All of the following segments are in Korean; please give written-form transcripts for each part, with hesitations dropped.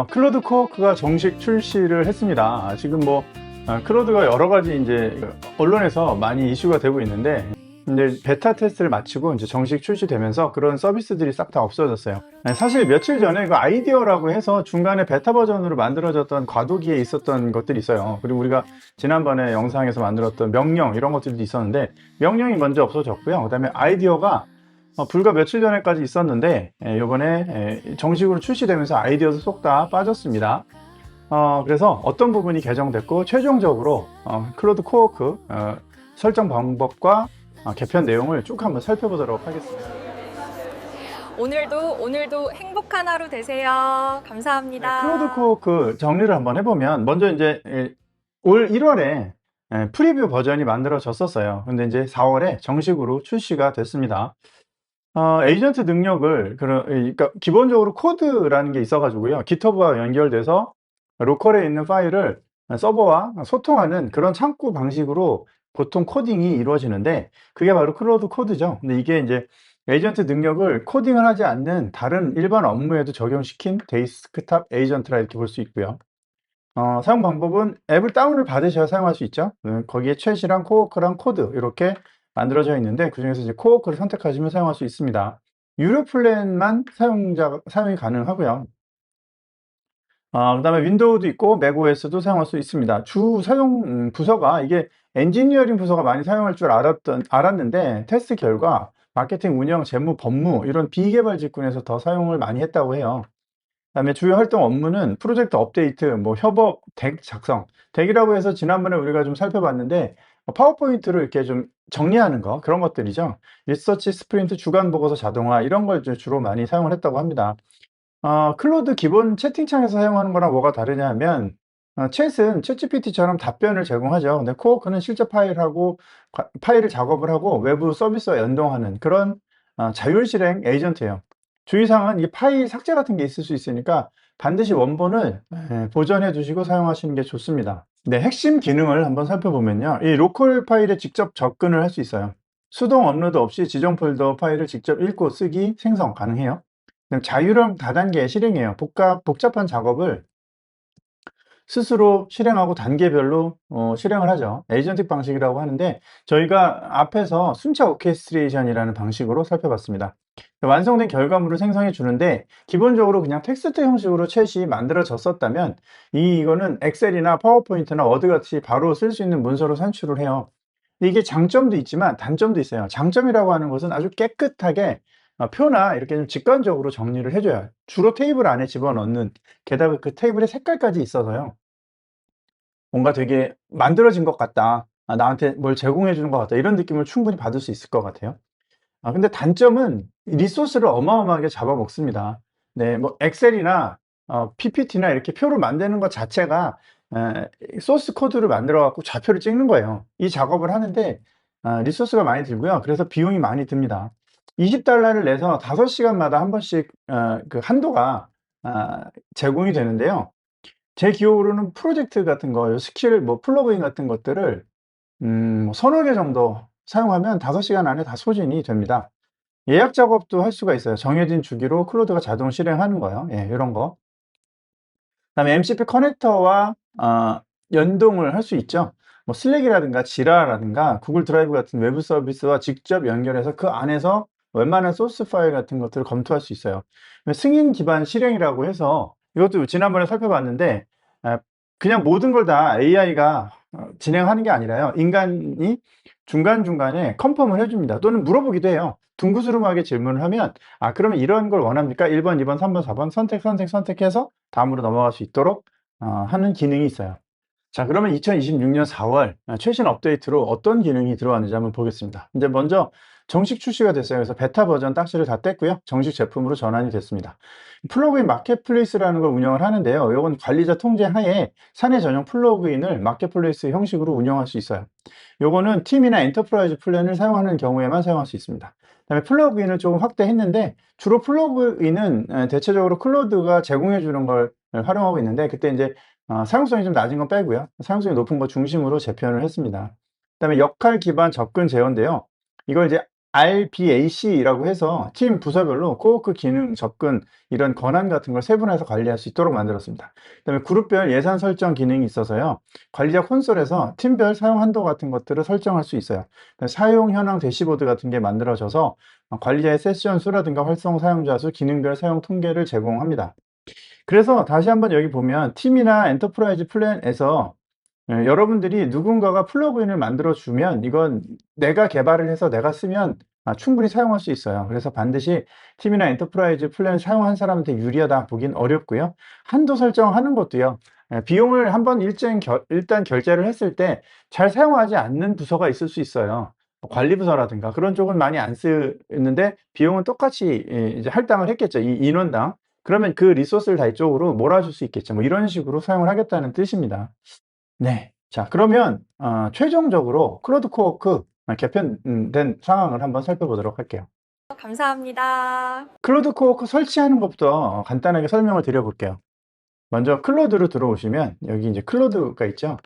클로드 코워크가 정식 출시를 했습니다. 지금 뭐 클로드가 여러 가지 이제 언론에서 많이 이슈가 되고 있는데, 이제 베타 테스트를 마치고 이제 정식 출시되면서 그런 서비스들이 싹 다 없어졌어요. 사실 며칠 전에 그 아이디어라고 해서 중간에 베타 버전으로 만들어졌던 과도기에 있었던 것들이 있어요. 그리고 우리가 지난번에 영상에서 만들었던 명령 이런 것들도 있었는데, 명령이 먼저 없어졌고요. 그 다음에 아이디어가 불과 며칠 전에까지 있었는데, 이번에 정식으로 출시되면서 아이디어도 쏙 다 빠졌습니다. 그래서 어떤 부분이 개정됐고 최종적으로 클로드 코워크 설정 방법과 개편 내용을 쭉 한번 살펴보도록 하겠습니다. 오늘도 행복한 하루 되세요. 감사합니다. 클로드 코워크 정리를 한번 해보면, 먼저 이제 올 1월에 프리뷰 버전이 만들어졌었어요. 근데 이제 4월에 정식으로 출시가 됐습니다. 에이전트 능력을, 그러니까 기본적으로 코드라는 게 있어가지고요. GitHub와 연결돼서 로컬에 있는 파일을 서버와 소통하는 그런 창구 방식으로 보통 코딩이 이루어지는데, 그게 바로 클로드 코드죠. 근데 이게 이제 에이전트 능력을 코딩을 하지 않는 다른 일반 업무에도 적용시킨 데스크탑 에이전트라 이렇게 볼 수 있고요. 사용 방법은 앱을 다운을 받으셔야 사용할 수 있죠. 거기에 챗이랑 코워크랑 코드 이렇게 만들어져 있는데, 그 중에서 이제 코워크를 선택하시면 사용할 수 있습니다. 유료 플랜만 사용이 가능하고요. 그다음에 윈도우도 있고 맥OS도 사용할 수 있습니다. 주 사용 부서가, 이게 엔지니어링 부서가 많이 사용할 줄 알았는데, 테스트 결과 마케팅, 운영, 재무, 법무 이런 비개발 직군에서 더 사용을 많이 했다고 해요. 그다음에 주요 활동 업무는 프로젝트 업데이트, 뭐 협업, 덱 작성. 덱이라고 해서 지난번에 우리가 좀 살펴봤는데, 파워포인트로 이렇게 좀 정리하는 거, 그런 것들이죠. 리서치, 스프린트, 주간 보고서 자동화 이런 걸 이제 주로 많이 사용을 했다고 합니다. 클로드 기본 채팅창에서 사용하는 거랑 뭐가 다르냐 하면, 챗은 챗GPT처럼 답변을 제공하죠. 근데 코어크는 실제 파일을 작업을 하고 외부 서비스와 연동하는 그런 자율 실행 에이전트예요. 주의사항은 이 파일 삭제 같은 게 있을 수 있으니까 반드시 원본을 보존해 두시고 사용하시는 게 좋습니다. 네, 핵심 기능을 한번 살펴보면요. 이 로컬 파일에 직접 접근을 할 수 있어요. 수동 업로드 없이 지정 폴더 파일을 직접 읽고 쓰기, 생성 가능해요. 자율형 다단계 실행이에요. 복잡한 작업을 스스로 실행하고 단계별로 실행을 하죠. 에이전틱 방식이라고 하는데, 저희가 앞에서 순차 오케스트레이션이라는 방식으로 살펴봤습니다. 완성된 결과물을 생성해 주는데, 기본적으로 그냥 텍스트 형식으로 챗이 만들어졌었다면, 이거는 엑셀이나 파워포인트나 워드 같이 바로 쓸 수 있는 문서로 산출을 해요. 이게 장점도 있지만 단점도 있어요. 장점이라고 하는 것은 아주 깨끗하게 표나 이렇게 좀 직관적으로 정리를 해줘요. 주로 테이블 안에 집어넣는, 게다가 그 테이블의 색깔까지 있어서요. 뭔가 되게 만들어진 것 같다. 나한테 뭘 제공해 주는 것 같다. 이런 느낌을 충분히 받을 수 있을 것 같아요. 근데 단점은 리소스를 어마어마하게 잡아먹습니다. 네, 뭐 엑셀이나 PPT나 이렇게 표를 만드는 것 자체가 소스 코드를 만들어 갖고 좌표를 찍는 거예요. 이 작업을 하는데 리소스가 많이 들고요. 그래서 비용이 많이 듭니다. $20를 내서 5시간마다 한 번씩 그 한도가 제공이 되는데요. 제 기억으로는 프로젝트 같은 거, 스킬, 뭐 플러그인 같은 것들을 뭐 서너 개 정도 사용하면 5시간 안에 다 소진이 됩니다. 예약 작업도 할 수가 있어요. 정해진 주기로 클로드가 자동 실행하는 거요. 예, 이런 거. 그다음에 MCP 커넥터와 연동을 할 수 있죠. 뭐 슬랙이라든가 지라라든가 구글 드라이브 같은 외부 서비스와 직접 연결해서 그 안에서 웬만한 소스 파일 같은 것들을 검토할 수 있어요. 승인 기반 실행이라고 해서, 이것도 지난번에 살펴봤는데, 그냥 모든 걸 다 AI가 진행하는 게 아니라요. 인간이 중간중간에 컨펌을 해줍니다. 또는 물어보기도 해요. 둥그스름하게 질문을 하면, 그러면 이런 걸 원합니까? 1번, 2번, 3번, 4번 선택해서 다음으로 넘어갈 수 있도록 하는 기능이 있어요. 자, 그러면 2026년 4월 최신 업데이트로 어떤 기능이 들어왔는지 한번 보겠습니다. 이제 먼저 정식 출시가 됐어요. 그래서 베타 버전 딱지를 다 뗐고요. 정식 제품으로 전환이 됐습니다. 플러그인 마켓플레이스라는 걸 운영을 하는데요. 이건 관리자 통제 하에 사내 전용 플러그인을 마켓플레이스 형식으로 운영할 수 있어요. 요거는 팀이나 엔터프라이즈 플랜을 사용하는 경우에만 사용할 수 있습니다. 그다음에 플러그인을 조금 확대했는데, 주로 플러그인은 대체적으로 클로드가 제공해 주는 걸 활용하고 있는데, 그때 이제 사용성이 좀 낮은 건 빼고요. 사용성이 높은 거 중심으로 재편을 했습니다. 그다음에 역할 기반 접근 제어인데요. 이걸 이제 RBAC라고 해서 팀 부서별로 코워크 기능 접근 이런 권한 같은 걸 세분화해서 관리할 수 있도록 만들었습니다. 그다음에 그룹별 예산 설정 기능이 있어서요. 관리자 콘솔에서 팀별 사용 한도 같은 것들을 설정할 수 있어요. 사용 현황 대시보드 같은 게 만들어져서 관리자의 세션 수라든가 활성 사용자 수, 기능별 사용 통계를 제공합니다. 그래서 다시 한번 여기 보면 팀이나 엔터프라이즈 플랜에서 여러분들이 누군가가 플러그인을 만들어 주면 이건 내가 개발을 해서 내가 쓰면 충분히 사용할 수 있어요. 그래서 반드시 팀이나 엔터프라이즈 플랜을 사용한 사람한테 유리하다 보긴 어렵고요. 한도 설정하는 것도요. 비용을 한번 일단 결제를 했을 때 잘 사용하지 않는 부서가 있을 수 있어요. 관리 부서라든가 그런 쪽은 많이 안 쓰는데 비용은 똑같이 이제 할당을 했겠죠. 이 인원당. 그러면 그 리소스를 다 이쪽으로 몰아줄 수 있겠죠. 뭐 이런 식으로 사용을 하겠다는 뜻입니다. 네. 자, 그러면 최종적으로 클로드 코워크 개편된 상황을 한번 살펴보도록 할게요. 감사합니다. 클로드 코워크 설치하는 것부터 간단하게 설명을 드려볼게요. 먼저 클로드로 들어오시면 여기 이제 클로드가 있죠.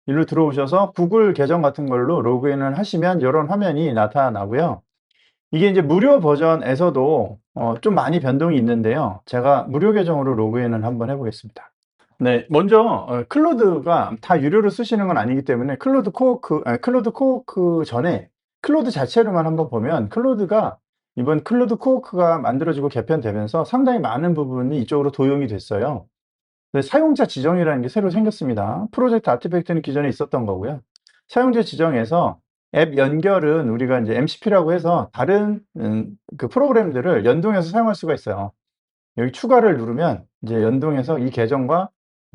일로 들어오셔서 구글 계정 같은 걸로 로그인을 하시면 이런 화면이 나타나고요. 이게 이제 무료 버전에서도 좀 많이 변동이 있는데요. 제가 무료 계정으로 로그인을 한번 해보겠습니다. 네, 먼저 클로드가 다 유료로 쓰시는 건 아니기 때문에 클로드 코워크 전에 클로드 자체로만 한번 보면 클로드가 이번 클로드 코워크가 만들어지고 개편되면서 상당히 많은 부분이 이쪽으로 도용이 됐어요. 네, 사용자 지정이라는 게 새로 생겼습니다. 프로젝트 아티팩트는 기존에 있었던 거고요. 사용자 지정에서 앱 연결은 우리가 이제 MCP라고 해서 다른 그 프로그램들을 연동해서 사용할 수가 있어요. 여기 추가를 누르면 이제 연동해서 이 계정과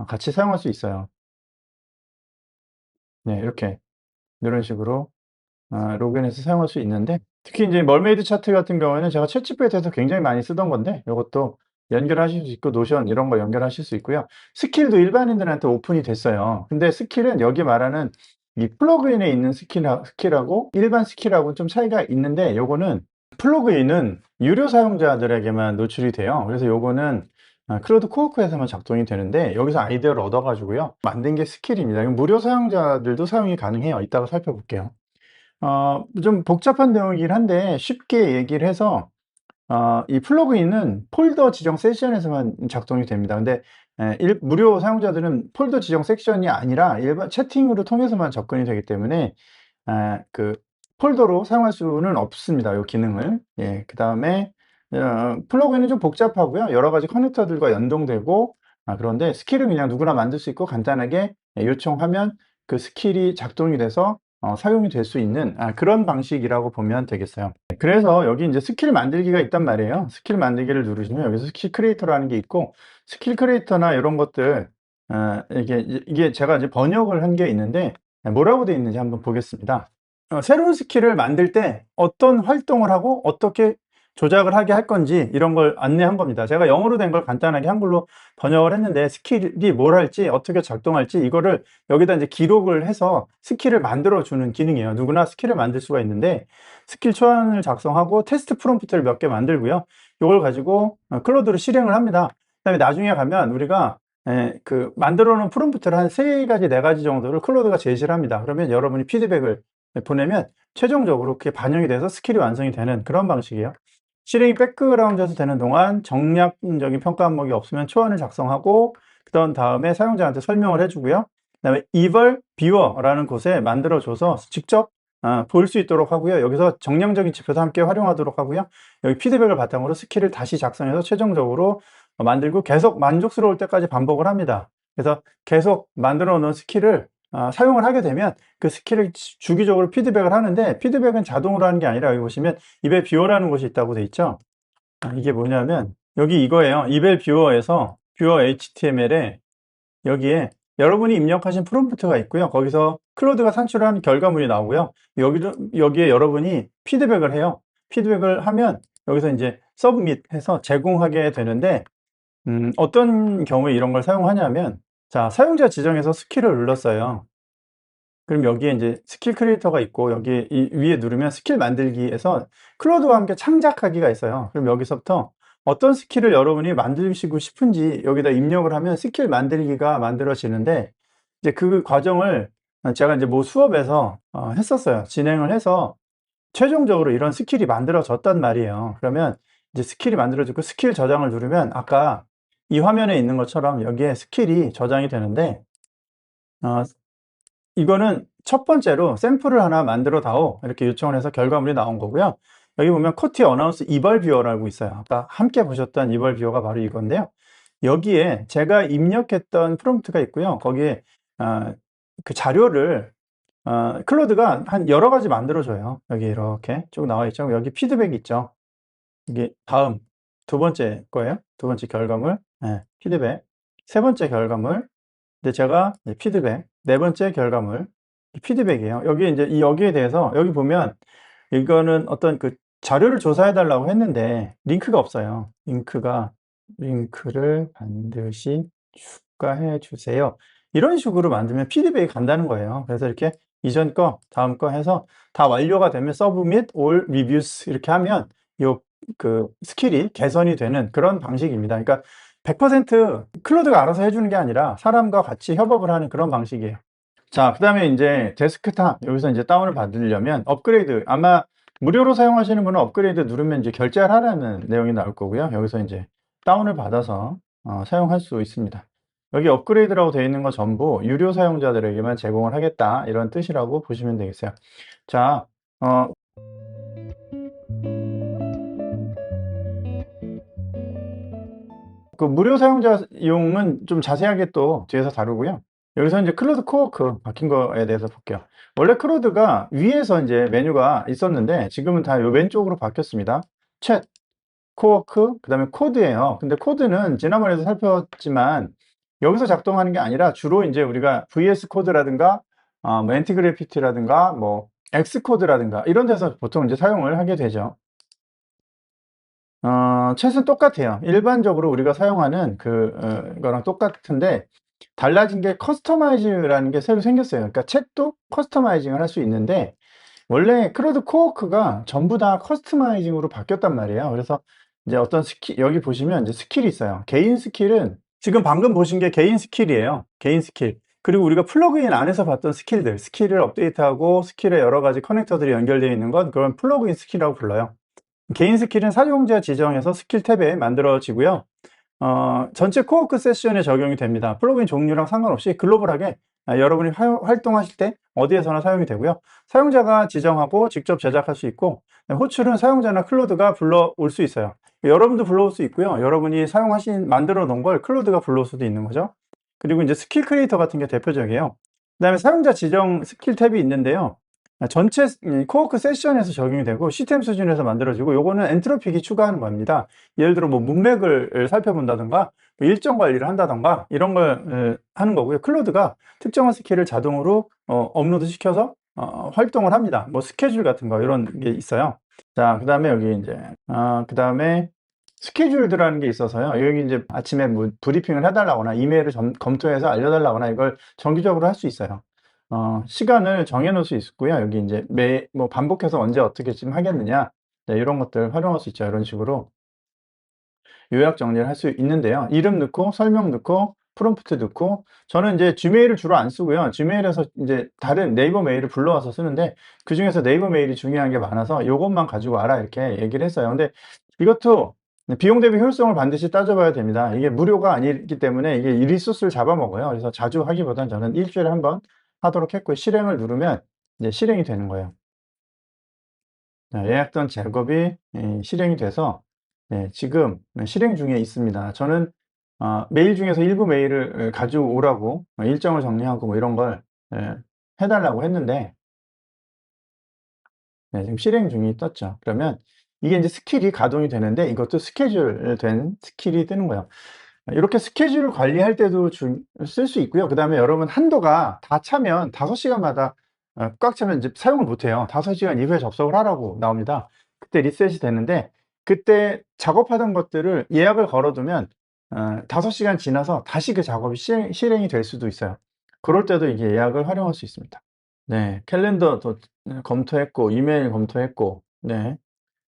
같이 사용할 수 있어요. 네, 이렇게 이런 식으로 로그인해서 사용할 수 있는데 특히 이제 멀메이드 차트 같은 경우에는 제가 챗GPT에서 굉장히 많이 쓰던 건데 이것도 연결하실 수 있고 노션 이런 거 연결하실 수 있고요. 스킬도 일반인들한테 오픈이 됐어요. 근데 스킬은 여기 말하는 이 플러그인에 있는 스킬하고 일반 스킬하고 좀 차이가 있는데 요거는 플러그인은 유료 사용자들에게만 노출이 돼요. 그래서 요거는 클로드 코워크에서만 작동이 되는데 여기서 아이디어를 얻어 가지고요 만든 게 스킬입니다. 이건 무료 사용자들도 사용이 가능해요. 이따가 살펴볼게요. 좀 복잡한 내용이긴 한데 쉽게 얘기를 해서 이 플러그인은 폴더 지정 세션에서만 작동이 됩니다. 근데 무료 사용자들은 폴더 지정 섹션이 아니라 일반 채팅으로 통해서만 접근이 되기 때문에 그 폴더로 사용할 수는 없습니다. 이 기능을. 예, 그다음에 플러그인은 좀 복잡하고요. 여러 가지 커넥터들과 연동되고 그런데 스킬은 그냥 누구나 만들 수 있고 간단하게 요청하면 그 스킬이 작동이 돼서 사용이 될 수 있는 그런 방식이라고 보면 되겠어요. 그래서 여기 이제 스킬 만들기가 있단 말이에요. 스킬 만들기를 누르시면 여기서 스킬 크리에이터라는 게 있고 스킬 크리에이터나 이런 것들 이게 제가 이제 번역을 한 게 있는데 뭐라고 되어 있는지 한번 보겠습니다. 새로운 스킬을 만들 때 어떤 활동을 하고 어떻게 조작을 하게 할 건지 이런 걸 안내한 겁니다. 제가 영어로 된 걸 간단하게 한글로 번역을 했는데 스킬이 뭘 할지 어떻게 작동할지 이거를 여기다 이제 기록을 해서 스킬을 만들어 주는 기능이에요. 누구나 스킬을 만들 수가 있는데 스킬 초안을 작성하고 테스트 프롬프트를 몇 개 만들고요. 이걸 가지고 클로드로 실행을 합니다. 그다음에 나중에 가면 우리가 그 만들어 놓은 프롬프트를 한 3가지 4가지 정도를 클로드가 제시를 합니다. 그러면 여러분이 피드백을 보내면 최종적으로 그게 반영이 돼서 스킬이 완성이 되는 그런 방식이에요. 실행이 백그라운드에서 되는 동안 정략적인 평가 항목이 없으면 초안을 작성하고 그런 다음에 사용자한테 설명을 해주고요. 그다음에 eval viewer라는 곳에 만들어줘서 직접 볼 수 있도록 하고요. 여기서 정량적인 지표도 함께 활용하도록 하고요. 여기 피드백을 바탕으로 스킬을 다시 작성해서 최종적으로 만들고 계속 만족스러울 때까지 반복을 합니다. 그래서 계속 만들어 놓은 스킬을 사용을 하게 되면 그 스킬을 주기적으로 피드백을 하는데 피드백은 자동으로 하는 게 아니라 여기 보시면 이벨 뷰어라는 곳이 있다고 돼 있죠. 이게 뭐냐면 여기 이거예요. 이벨 뷰어에서 뷰어 HTML에 여기에 여러분이 입력하신 프롬프트가 있고요. 거기서 클로드가 산출한 결과물이 나오고요. 여기에 여러분이 피드백을 해요. 피드백을 하면 여기서 이제 서브밋 해서 제공하게 되는데 어떤 경우에 이런 걸 사용하냐면 자, 사용자 지정에서 스킬을 눌렀어요. 그럼 여기에 이제 스킬 크리에이터가 있고 여기 이 위에 누르면 스킬 만들기에서 클로드와 함께 창작하기가 있어요. 그럼 여기서부터 어떤 스킬을 여러분이 만들시고 싶은지 여기다 입력을 하면 스킬 만들기가 만들어지는데 이제 그 과정을 제가 이제 뭐 수업에서 했었어요. 진행을 해서 최종적으로 이런 스킬이 만들어졌단 말이에요. 그러면 이제 스킬이 만들어지고 스킬 저장을 누르면 아까 이 화면에 있는 것처럼 여기에 스킬이 저장이 되는데 이거는 첫 번째로 샘플을 하나 만들어 다오 이렇게 요청을 해서 결과물이 나온 거고요. 여기 보면 코티 어나운스 이벌 뷰어라고 있어요. 아까 함께 보셨던 이벌 뷰어가 바로 이건데요. 여기에 제가 입력했던 프롬프트가 있고요. 거기에 그 자료를 클로드가 한 여러 가지 만들어줘요. 여기 이렇게 쭉 나와 있죠. 여기 피드백이 있죠. 이게 다음 두 번째 거예요. 두 번째 결과물, 피드백. 세 번째 결과물, 근데 제가 피드백. 네 번째 결과물, 피드백이에요. 여기 이제 여기에 대해서 여기 보면 이거는 어떤 그 자료를 조사해 달라고 했는데 링크가 없어요. 링크를 반드시 추가해 주세요. 이런 식으로 만들면 피드백이 간다는 거예요. 그래서 이렇게 이전 거, 다음 거 해서 다 완료가 되면 submit all reviews 이렇게 하면 요 그 스킬이 개선이 되는 그런 방식입니다. 그러니까 100% 클로드가 알아서 해주는 게 아니라 사람과 같이 협업을 하는 그런 방식이에요. 자, 그 다음에 이제 데스크탑 여기서 이제 다운을 받으려면 업그레이드, 아마 무료로 사용하시는 분은 업그레이드 누르면 이제 결제를 하라는 내용이 나올 거고요. 여기서 이제 다운을 받아서 사용할 수 있습니다. 여기 업그레이드라고 되어 있는 거 전부 유료 사용자들에게만 제공을 하겠다 이런 뜻이라고 보시면 되겠어요. 자, 그 무료 사용자용은 좀 자세하게 또 뒤에서 다루고요. 여기서 이제 클로드 코워크 바뀐 거에 대해서 볼게요. 원래 클로드가 위에서 이제 메뉴가 있었는데 지금은 다 요 왼쪽으로 바뀌었습니다. 챗, 코워크, 그 다음에 코드예요. 근데 코드는 지난번에도 살펴봤지만 여기서 작동하는 게 아니라 주로 이제 우리가 VS 코드라든가 뭐 엔티그래피티라든가 뭐 엑스코드라든가 이런 데서 보통 이제 사용을 하게 되죠. 챗은 똑같아요. 일반적으로 우리가 사용하는 거랑 똑같은데 달라진 게 커스터마이즈라는 게 새로 생겼어요. 그러니까 챗도 커스터마이징을 할 수 있는데 원래 클로드 코워크가 전부 다 커스터마이징으로 바뀌었단 말이에요. 그래서 이제 어떤 스킬, 여기 보시면 이제 스킬이 있어요. 개인 스킬은 지금 방금 보신 게 개인 스킬이에요. 개인 스킬. 그리고 우리가 플러그인 안에서 봤던 스킬들, 스킬을 업데이트하고 스킬에 여러 가지 커넥터들이 연결되어 있는 건 그런 플러그인 스킬이라고 불러요. 개인 스킬은 사용자 지정에서 스킬 탭에 만들어지고요. 전체 코워크 세션에 적용이 됩니다. 플러그인 종류랑 상관없이 글로벌하게 여러분이 활동하실 때 어디에서나 사용이 되고요. 사용자가 지정하고 직접 제작할 수 있고 호출은 사용자나 클로드가 불러올 수 있어요. 여러분도 불러올 수 있고요. 여러분이 만들어 놓은 걸 클로드가 불러올 수도 있는 거죠. 그리고 이제 스킬 크리에이터 같은 게 대표적이에요. 그 다음에 사용자 지정 스킬 탭이 있는데요. 전체 코워크 세션에서 적용이 되고 시스템 수준에서 만들어지고 요거는 엔트로픽이 추가하는 겁니다. 예를 들어 뭐 문맥을 살펴본다든가 뭐 일정 관리를 한다든가 이런 걸 하는 거고요. 클로드가 특정한 스킬을 자동으로 업로드 시켜서 활동을 합니다. 뭐 스케줄 같은 거 이런 게 있어요. 자, 그 다음에 여기 이제 그 다음에 스케줄드라는 게 있어서요. 여기 이제 아침에 뭐 브리핑을 해달라거나 이메일을 검토해서 알려달라거나 이걸 정기적으로 할 수 있어요. 시간을 정해 놓을 수 있고요. 여기 이제 뭐 반복해서 언제 어떻게 좀 하겠느냐. 네, 이런 것들 활용할 수 있죠. 이런 식으로 요약 정리를 할 수 있는데요. 이름 넣고 설명 넣고 프롬프트 넣고 저는 이제 지메일을 주로 안 쓰고요. 지메일에서 이제 다른 네이버 메일을 불러와서 쓰는데 그중에서 네이버 메일이 중요한 게 많아서 이것만 가지고 와라 이렇게 얘기를 했어요. 근데 이것도 비용 대비 효율성을 반드시 따져봐야 됩니다. 이게 무료가 아니기 때문에 이게 리소스를 잡아먹어요. 그래서 자주 하기보단 저는 일주일에 한 번 하도록 했고요. 실행을 누르면 이제 실행이 되는 거예요. 예약된 작업이 실행이 돼서 지금 실행 중에 있습니다. 저는 메일 중에서 일부 메일을 가져오라고 일정을 정리하고 뭐 이런 걸 해달라고 했는데 지금 실행 중이 떴죠. 그러면 이게 이제 스킬이 가동이 되는데 이것도 스케줄 된 스킬이 뜨는 거예요. 이렇게 스케줄을 관리할 때도 쓸 수 있고요. 그 다음에 여러분 한도가 다 차면 5시간마다 꽉 차면 이제 사용을 못해요. 5시간 이후에 접속을 하라고 나옵니다. 그때 리셋이 되는데 그때 작업하던 것들을 예약을 걸어두면 5시간 지나서 다시 그 작업이 실행이 될 수도 있어요. 그럴 때도 이게 예약을 활용할 수 있습니다. 네, 캘린더도 검토했고 이메일 검토했고 네,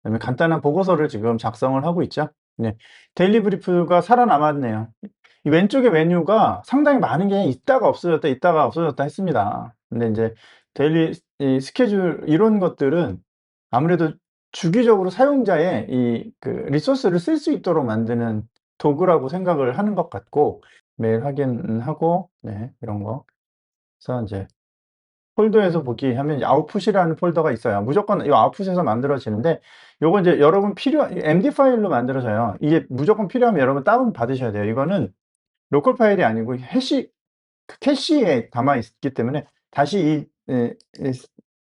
그다음에 간단한 보고서를 지금 작성을 하고 있죠. 네, 데일리 브리프가 살아남았네요. 이 왼쪽에 메뉴가 상당히 많은 게 있다가 없어졌다, 있다가 없어졌다 했습니다. 근데 이제 데일리 스케줄 이런 것들은 아무래도 주기적으로 사용자의 이 그 리소스를 쓸 수 있도록 만드는 도구라고 생각을 하는 것 같고, 매일 확인하고, 네, 이런 거. 그래서 인제 폴더에서 보기 하면 이제 아웃풋이라는 폴더가 있어요. 무조건 이 아웃풋에서 만들어지는데, 요거 인제 여러분 MD 파일로 만들어져요. 이게 무조건 필요하면 여러분 다운 받으셔야 돼요. 이거는 로컬 파일이 아니고 캐시에 담아 있기 때문에 다시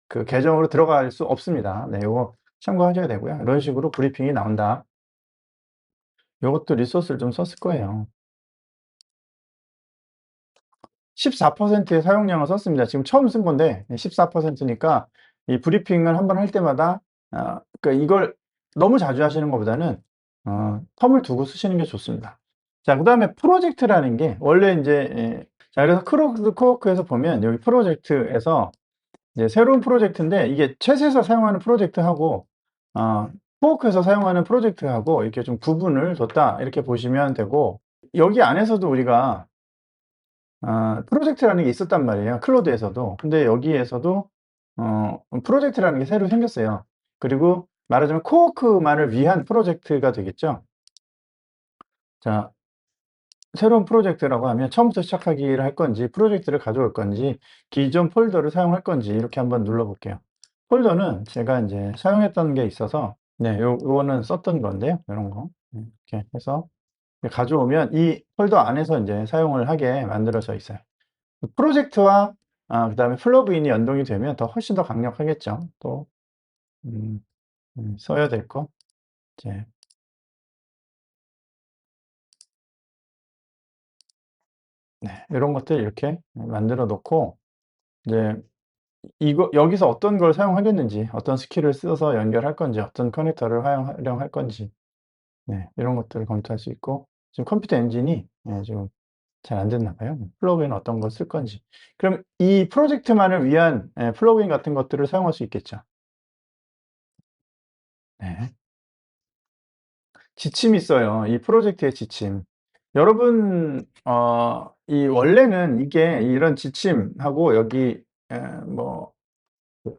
그 계정으로 들어갈 수 없습니다. 네, 요거 참고하셔야 되고요. 이런 식으로 브리핑이 나온다. 요것도 리소스를 좀 썼을 거예요. 14%의 사용량을 썼습니다. 지금 처음 쓴 건데 14%니까 이 브리핑을 한번 할 때마다, 그러니까 이걸 너무 자주 하시는 것보다는 텀을 두고 쓰시는 게 좋습니다. 자, 그다음에 프로젝트라는 게 원래 인제, 자, 그래서 클로드 코워크에서 보면 여기 프로젝트에서 이제 새로운 프로젝트인데, 이게 챗에서 사용하는 프로젝트하고 코워크에서 사용하는 프로젝트하고 이렇게 좀 구분을 뒀다, 이렇게 보시면 되고, 여기 안에서도 우리가 프로젝트라는 게 있었단 말이에요, 클로드에서도. 근데 여기에서도 프로젝트라는 게 새로 생겼어요. 그리고 말하자면 코워크만을 위한 프로젝트가 되겠죠. 자, 새로운 프로젝트라고 하면 처음부터 시작하기를 할 건지, 프로젝트를 가져올 건지, 기존 폴더를 사용할 건지, 이렇게 한번 눌러 볼게요. 폴더는 제가 인제 사용했던 게 있어서, 네, 요거는 썼던 건데요. 요런 거. 이렇게 해서 가져오면 이 폴더 안에서 인제 사용을 하게 만들어져 있어요. 프로젝트와 그다음에 플러그인이 연동이 되면 더 훨씬 더 강력하겠죠. 또 음 써야 될 거, 이제, 네, 요런 것들 이렇게 만들어 놓고, 이제 이거 여기서 어떤 걸 사용하겠는지, 어떤 스킬을 써서 연결할 건지, 어떤 커넥터를 활용할 건지, 네, 이런 것들을 검토할 수 있고, 지금 컴퓨터 엔진이 좀 잘 안 됐나 봐요. 플러그인 어떤 걸 쓸 건지. 그럼 이 프로젝트만을 위한 플러그인 같은 것들을 사용할 수 있겠죠. 네. 지침이 있어요. 이 프로젝트의 지침. 여러분, 이 원래는 이게 이런 지침하고 여기 뭐 그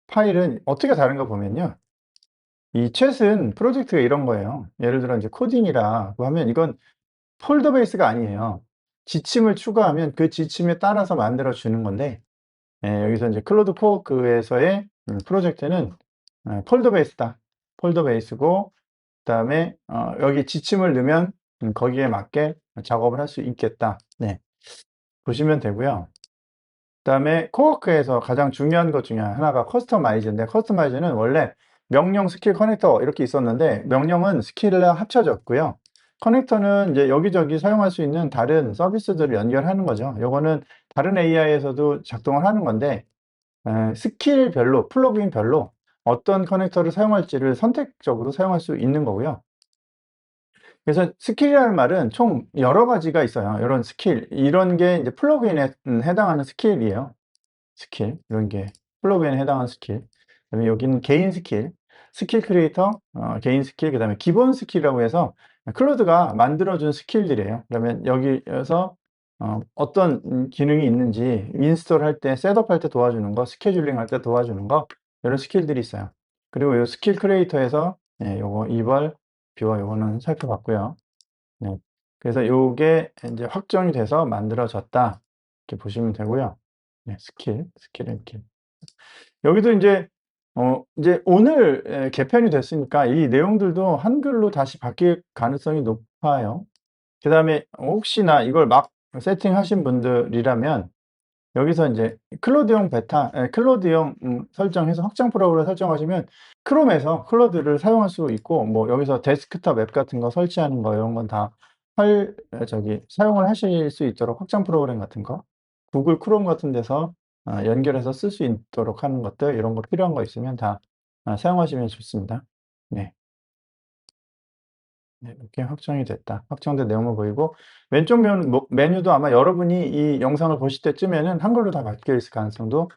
파일은 어떻게 다른가 보면요. 이 챗은 프로젝트가 이런 거예요. 예를 들어 인제 코딩이라고 하면 이건 폴더 베이스가 아니에요. 지침을 추가하면 그 지침에 따라서 만들어 주는 건데, 여기서 인제 클로드 코워크에서의 프로젝트는 폴더 베이스다. 폴더 베이스고, 그다음에 여기 지침을 넣으면 거기에 맞게 작업을 할 수 있겠다. 네, 보시면 되고요. 그다음에 코워크에서 가장 중요한 것 중에 하나가 커스터마이즈인데, 커스터마이즈는 원래 명령, 스킬, 커넥터 이렇게 있었는데, 명령은 스킬이랑 합쳐졌고요. 커넥터는 이제 여기저기 사용할 수 있는 다른 서비스들을 연결하는 거죠. 요거는 다른 AI에서도 작동을 하는 건데, 스킬별로, 플러그인별로 어떤 커넥터를 사용할지를 선택적으로 사용할 수 있는 거고요. 그래서 스킬이라는 말은 총 여러 가지가 있어요. 이런 스킬, 이런 게 이제 플러그인에 해당하는 스킬이에요. 스킬, 이런 게 플러그인에 해당하는 스킬. 그다음에 여기는 개인 스킬, 스킬 크리에이터, 개인 스킬, 그다음에 기본 스킬이라고 해서 클로드가 만들어준 스킬들이에요. 그러면 여기에서 어떤 기능이 있는지 인스톨 할 때, 셋업 할 때 도와주는 거, 스케줄링 할 때 도와주는 거, 이런 스킬들이 있어요. 그리고 이 스킬 크리에이터에서 요거 이벌, 뷰어, 요거는 살펴봤고요. 네. 그래서 요게 인제 확정이 돼서 만들어졌다, 이렇게 보시면 되고요. 네, 스킬 이렇게. 여기도 인제 인제 오늘 개편이 됐으니까 이 내용들도 한글로 다시 바뀔 가능성이 높아요. 그다음에 혹시나 이걸 막 세팅하신 분들이라면 여기서 인제 클로드용 설정해서 확장 프로그램을 설정하시면 크롬에서 클로드를 사용할 수 있고, 뭐 여기서 데스크톱 앱 같은 거 설치하는 거, 이런 건 다 사용을 하실 수 있도록 확장 프로그램 같은 거, 구글 크롬 같은 데서 연결해서 쓸 수 있도록 하는 것들, 이런 거 필요한 거 있으면 다 사용하시면 좋습니다. 네. 네, 이렇게 확정이 됐다. 확정된 내용을 보이고, 왼쪽 메뉴도 아마 여러분이 이 영상을 보실 때쯤에는 한글로 다 바뀌어 있을 가능성도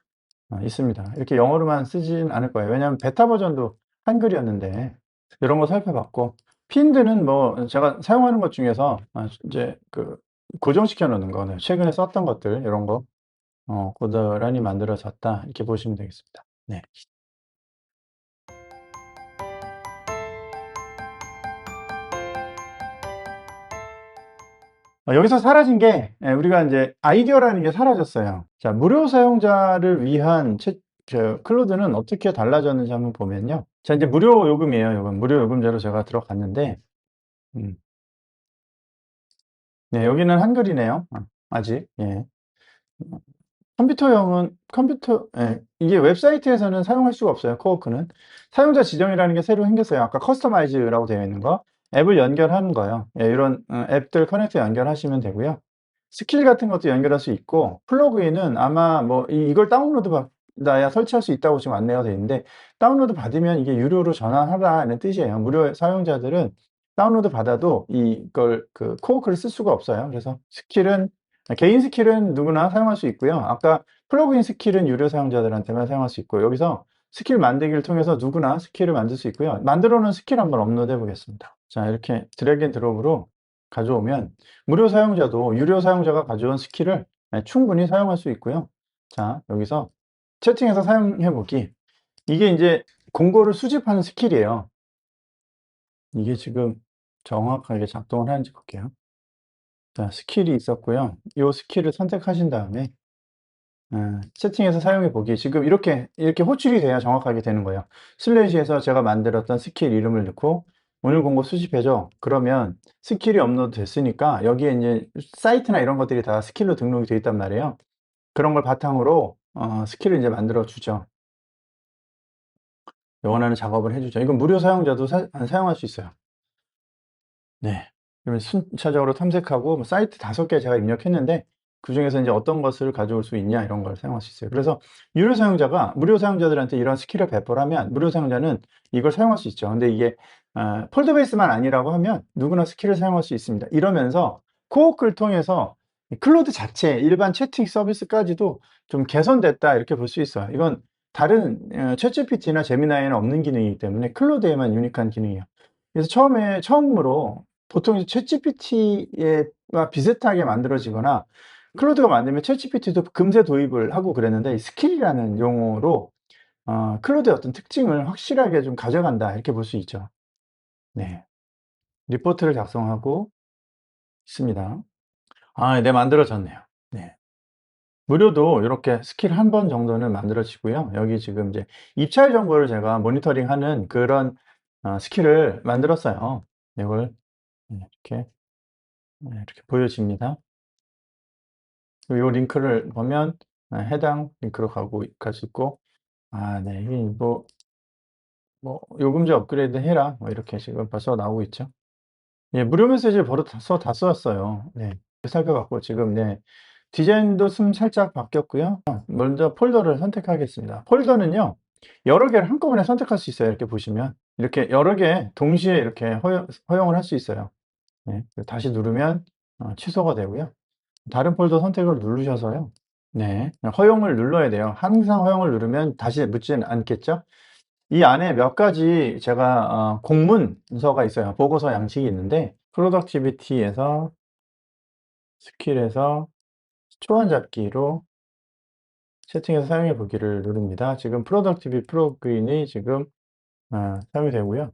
있습니다. 이렇게 영어로만 쓰진 않을 거예요. 왜냐하면 베타 버전도 한글이었는데, 이런 거 살펴봤고, 핀들은 뭐 제가 사용하는 것 중에서 이제 그 고정시켜 놓는 거는 최근에 썼던 것들, 이런 거 고스란히 만들어졌다, 이렇게 보시면 되겠습니다. 네. 여기서 사라진 게 우리가 이제 아이디어라는 게 사라졌어요. 자, 무료 사용자를 위한 클로드는 어떻게 달라졌는지 한번 보면요. 자, 이제 무료 요금이에요. 요금. 무료 요금제로 제가 들어갔는데, 음, 네, 여기는 한글이네요. 아직. 예. 이게 웹사이트에서는 사용할 수가 없어요. 코어크는. 사용자 지정이라는 게 새로 생겼어요. 아까 커스터마이즈라고 되어 있는 거. 앱을 연결하는 거예요. 예, 이런 앱들 커넥터 연결하시면 되고요. 스킬 같은 것도 연결할 수 있고, 플러그인은 아마 뭐 이걸 다운로드 받아야 설치할 수 있다고 지금 안내가 되어 있는데, 다운로드 받으면 이게 유료로 전환하라는 뜻이에요. 무료 사용자들은 다운로드 받아도 이걸 코어크를 쓸 수가 없어요. 그래서 개인 스킬은 누구나 사용할 수 있고요. 아까 플러그인 스킬은 유료 사용자들한테만 사용할 수 있고, 여기서 스킬 만들기를 통해서 누구나 스킬을 만들 수 있고요. 만들어 놓은 스킬 한번 업로드 해 보겠습니다. 자, 이렇게 드래그 앤 드롭으로 가져오면 무료 사용자도 유료 사용자가 가져온 스킬을 충분히 사용할 수 있고요. 자, 여기서 채팅해서 사용해 보기. 이게 이제 공고를 수집하는 스킬이에요. 이게 지금 정확하게 작동을 하는지 볼게요. 자, 스킬이 있었고요. 이 스킬을 선택하신 다음에 채팅해서 사용해 보기. 지금 이렇게 호출이 돼야 정확하게 되는 거예요. 슬래시에서 제가 만들었던 스킬 이름을 넣고 오늘 공고 수집해줘. 그러면 스킬이 업로드 됐으니까 여기에 이제 사이트나 이런 것들이 다 스킬로 등록이 되어 있단 말이에요. 그런 걸 바탕으로 스킬을 이제 만들어 주죠. 원하는 작업을 해주죠. 이건 무료 사용자도 사용할 수 있어요. 네. 그러면 순차적으로 탐색하고 뭐 사이트 5개 제가 입력했는데 그중에서 이제 어떤 것을 가져올 수 있냐 이런 걸 사용할 수 있어요. 그래서 유료 사용자가 무료 사용자들한테 이런 스킬을 배포하면 무료 사용자는 이걸 사용할 수 있죠. 근데 이게 폴더 베이스만 아니라고 하면 누구나 스킬을 사용할 수 있습니다. 이러면서 코어크를 통해서 클로드 자체 일반 채팅 서비스까지도 좀 개선됐다 이렇게 볼 수 있어요. 이건 다른 챗GPT나 제미나이에는 없는 기능이기 때문에 클로드에만 유니크한 기능이에요. 그래서 처음으로 보통 챗GPT와 비슷하게 만들어지거나 클로드가 만들면 챗GPT도 금세 도입을 하고 그랬는데 스킬이라는 용어로 클로드의 어떤 특징을 확실하게 좀 가져간다 이렇게 볼 수 있죠. 네. 리포트를 작성하고 있습니다. 네, 만들어졌네요. 네. 무료도 이렇게 스킬 한 번 정도는 만들어지고요. 여기 지금 이제 입찰 정보를 제가 모니터링하는 그런 스킬을 만들었어요. 이걸 이렇게 이렇게 보여집니다. 이 링크를 보면 해당 링크로 갈 수 있고, 네, 이게 요금제 업그레이드 해라 뭐 이렇게 지금 벌써 나오고 있죠. 예, 무료 메시지를 벌써 다 썼어요. 네, 살펴봤고 지금 네, 디자인도 살짝 바뀌었고요. 먼저 폴더를 선택하겠습니다. 폴더는요, 여러 개를 한꺼번에 선택할 수 있어요. 이렇게 보시면 이렇게 여러 개 동시에 이렇게 허용을 할 수 있어요. 네, 다시 누르면 취소가 되고요. 다른 폴더 선택을 누르셔서요. 네, 허용을 눌러야 돼요. 항상 허용을 누르면 다시 묻지는 않겠죠. 이 안에 몇 가지 제가 공문서가 있어요. 보고서 양식이 있는데 프로덕티비티에서 스킬에서 초안 잡기로 채팅해서 사용해 보기를 누릅니다. 지금 프로덕티비 프로그인이 지금 사용이 되고요.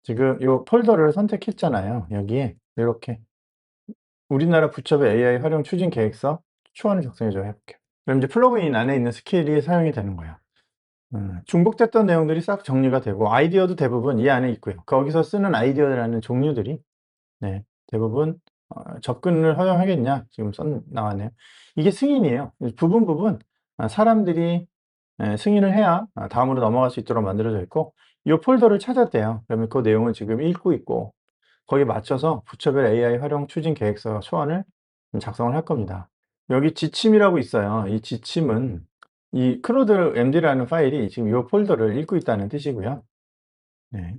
지금 이 폴더를 선택했잖아요. 여기에 이렇게 우리나라 부처별 AI 활용 추진 계획서 초안을 작성해 줘 해볼게요. 그럼 이제 플러그인 안에 있는 스킬이 사용이 되는 거예요. 중복됐던 내용들이 싹 정리가 되고 아이디어도 대부분 이 안에 있고요. 거기서 쓰는 아이디어라는 종류들이 네, 대부분 접근을 허용하겠냐 지금 나왔네요. 이게 승인이에요. 부분 사람들이 승인을 해야 다음으로 넘어갈 수 있도록 만들어져 있고 이 폴더를 찾았대요. 그러면 그 내용을 지금 읽고 있고 거기에 맞춰서 부처별 AI 활용 추진 계획서 초안을 작성을 할 겁니다. 여기 지침이라고 있어요. 이 지침은 이 클로드 MD라는 파일이 지금 이 폴더를 읽고 있다는 뜻이고요. 네.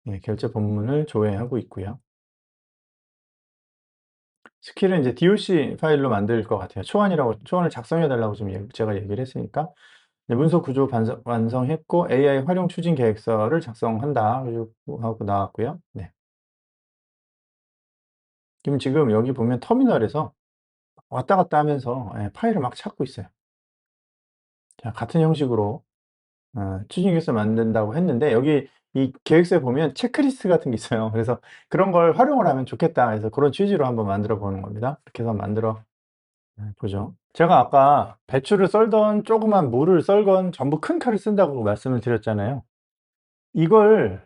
네, 결제 본문을 조회하고 있고요. 스킬은 이제 doc 파일로 만들 것 같아요. 초안을 작성해 달라고 지금 제가 얘기를 했으니까. 네, 문서 구조 완성했고 AI 활용 추진 계획서를 작성한다 하고 나왔고요. 네. 지금 여기 보면 터미널에서 왔다 갔다 하면서 파일을 막 찾고 있어요. 자, 같은 형식으로 추진계획서 만든다고 했는데 여기 이 계획서에 보면 체크리스트 같은 게 있어요. 그래서 그런 걸 활용을 하면 좋겠다. 그래서 그런 취지로 한번 만들어 보는 겁니다. 이렇게 해서 만들어 보죠. 제가 아까 배추를 썰던 조그만 무를 썰건 전부 큰 칼을 쓴다고 말씀을 드렸잖아요. 이걸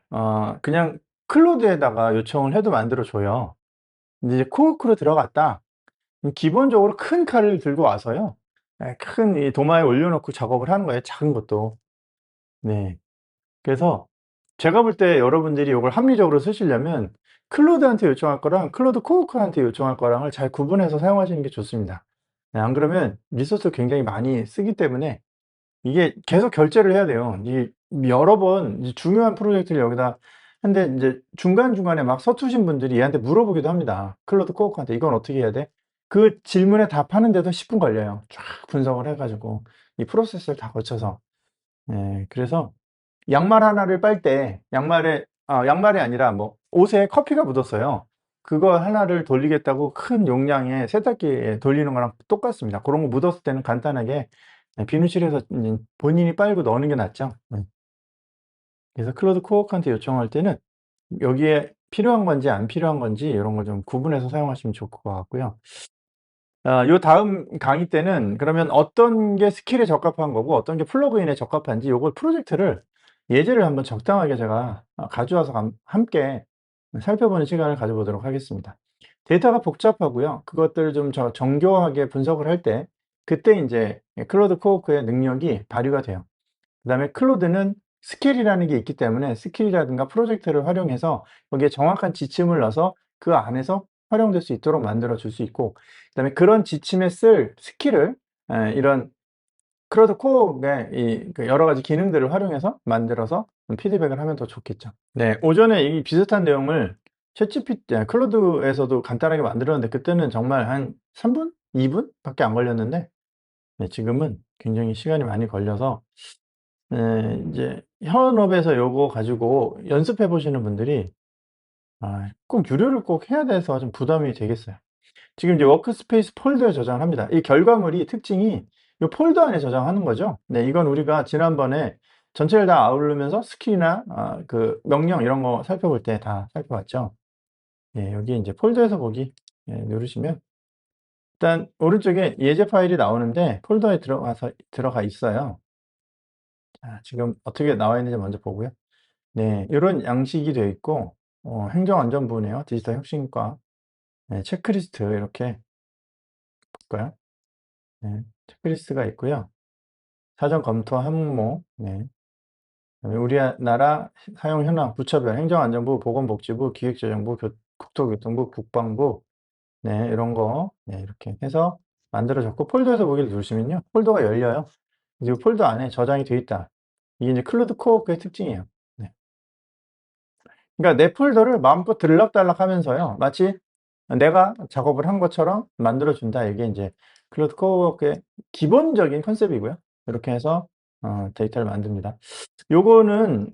그냥 클로드에다가 요청을 해도 만들어 줘요. 근데 이제 코어크로 들어갔다. 기본적으로 큰 칼을 들고 와서요. 큰 이 도마에 올려놓고 작업을 하는 거예요, 작은 것도. 네. 그래서 제가 볼 때 여러분들이 이걸 합리적으로 쓰시려면 클로드한테 요청할 거랑 클로드 코워크한테 요청할 거랑을 잘 구분해서 사용하시는 게 좋습니다. 네, 안 그러면 리소스 굉장히 많이 쓰기 때문에 이게 계속 결제를 해야 돼요. 이 여러 번 이 중요한 프로젝트를 여기다 근데 인제 중간중간에 막 서투신 분들이 얘한테 물어보기도 합니다. 클로드 코워크한테 "이건 어떻게 해야 돼?" 그 질문에 답하는데도 10분 걸려요. 쫙 분석을 해 가지고 이 프로세스를 다 거쳐서. 그래서 양말 하나를 빨 때 양말이 아니라 뭐 옷에 커피가 묻었어요. 그거 하나를 돌리겠다고 큰 용량의 세탁기에 돌리는 거랑 똑같습니다. 고런 거 묻었을 때는 간단하게 비누칠해서 본인이 빨고 넣는 게 낫죠. 네. 그래서 클로드 코워크한테 요청할 때는 여기에 필요한 건지 안 필요한 건지 요런 걸 좀 구분해서 사용하시면 좋을 것 같고요. 요 다음 강의 때는 그러면 어떤 게 스킬에 적합한 거고 어떤 게 플러그인에 적합한지 요걸 프로젝트를 예제를 한번 적당하게 제가 가져와서 함께 살펴보는 시간을 가져보도록 하겠습니다. 데이터가 복잡하고요. 그것들을 좀 정교하게 분석을 할 때 그때 인제 클로드 코워크의 능력이 발휘가 돼요. 그다음에 클로드는 스킬이라는 게 있기 때문에 스킬이라든가 프로젝트를 활용해서 거기에 정확한 지침을 넣어서 그 안에서 활용될 수 있도록 만들어 줄 수 있고 그다음에 그런 지침에 쓸 스킬을 이런 클로드 코어의 그 여러 가지 기능들을 활용해서 만들어서 피드백을 하면 더 좋겠죠. 네. 오전에 이 비슷한 내용을 클로드에서도 간단하게 만들었는데 그때는 정말 한 3 분, 2 분밖에 안 걸렸는데 네 지금은 굉장히 시간이 많이 걸려서 인제 현업에서 요거 가지고 연습해 보시는 분들이 꼭 유료를 꼭 해야 돼서 좀 부담이 되겠어요. 지금 이제 워크스페이스 폴더에 저장을 합니다. 이 결과물이 특징이 요 폴더 안에 저장하는 거죠. 네 이건 우리가 지난번에 전체를 다 아우르면서 스킬이나 그 명령 이런 거 살펴볼 때 다 살펴봤죠. 예 여기 인제 폴더에서 보기 누르시면 일단 오른쪽에 예제 파일이 나오는데 폴더에 들어가 있어요. 자 지금 어떻게 나와 있는지 먼저 보고요. 네. 요런 양식이 되어 있고 행정안전부네요. 디지털 혁신과. 네. 체크리스트 이렇게 볼까요? 네. 체크리스트가 있고요. 사전 검토 항목 네. 그다음에 우리나라 사용 현황 부처별 행정안전부, 보건복지부, 기획재정부, 국토교통부, 국방부 네 이런 거 네 이렇게 해서 만들어졌고 폴더에서 보기를 누르시면요. 폴더가 열려요. 그래서 이 폴더 안에 저장이 되어 있다. 이게 이제 클로드 코워크의 특징이에요. 네. 그러니까 내 폴더를 마음껏 들락달락하면서요. 마치 내가 작업을 한 것처럼 만들어 준다. 이게 인제 클로드 코워크의 기본적인 컨셉이고요. 이렇게 해서 데이터를 만듭니다. 요거는